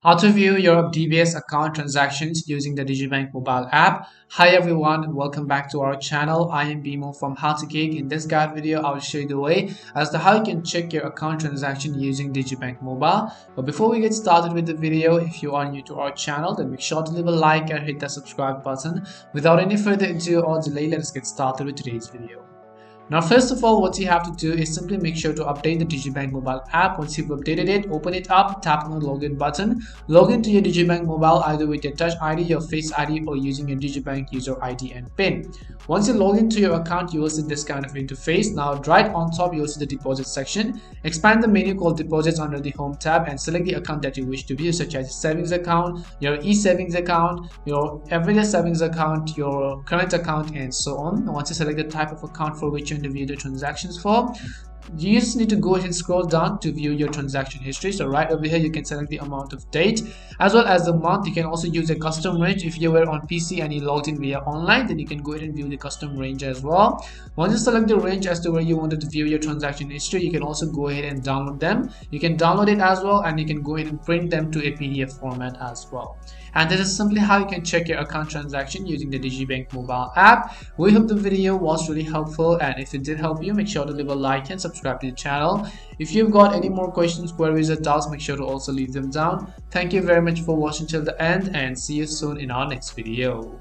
How to view your DBS account transactions using the Digibank mobile app. Hi everyone and welcome back to our channel. I am Bimo from How to Geek. In this guide video, I will show you the way as to how you can check your account transaction using Digibank mobile. But before we get started with the video, if you are new to our channel, then make sure to leave a like and hit the subscribe button. Without any further ado or delay, let us get started with today's video. Now, first of all, what you have to do is simply make sure to update the Digibank mobile app. Once you've updated it, open it up, tap on the login button, log into your Digibank mobile either with your Touch ID, your Face ID, or using your Digibank user ID and PIN. Once you log into your account, you will see this kind of interface. Now, right on top, you will see the deposit section. Expand the menu called deposits under the home tab and select the account that you wish to view, such as savings account, your e-savings account, your everyday savings account, your current account, and so on. Once you select the type of account for which you want to view the transactions for, you just need to go ahead and scroll down to view your transaction history. So right over here, you can select the amount of date as well as the month. You can also use a custom range. If you were on PC and you logged in via online, then you can go ahead and view the custom range as well. Once you select the range as to where you wanted to view your transaction history, you can also go ahead and download them. You can download it as well, and you can go ahead and print them to a PDF format as well. And this is simply how you can check your account transaction using the Digibank mobile app. We hope the video was really helpful, and if it did help you, make sure to leave a like and subscribe to the channel. If you've got any more questions, queries, or doubts, make sure to also leave them down. Thank you very much for watching till the end, and see you soon in our next video.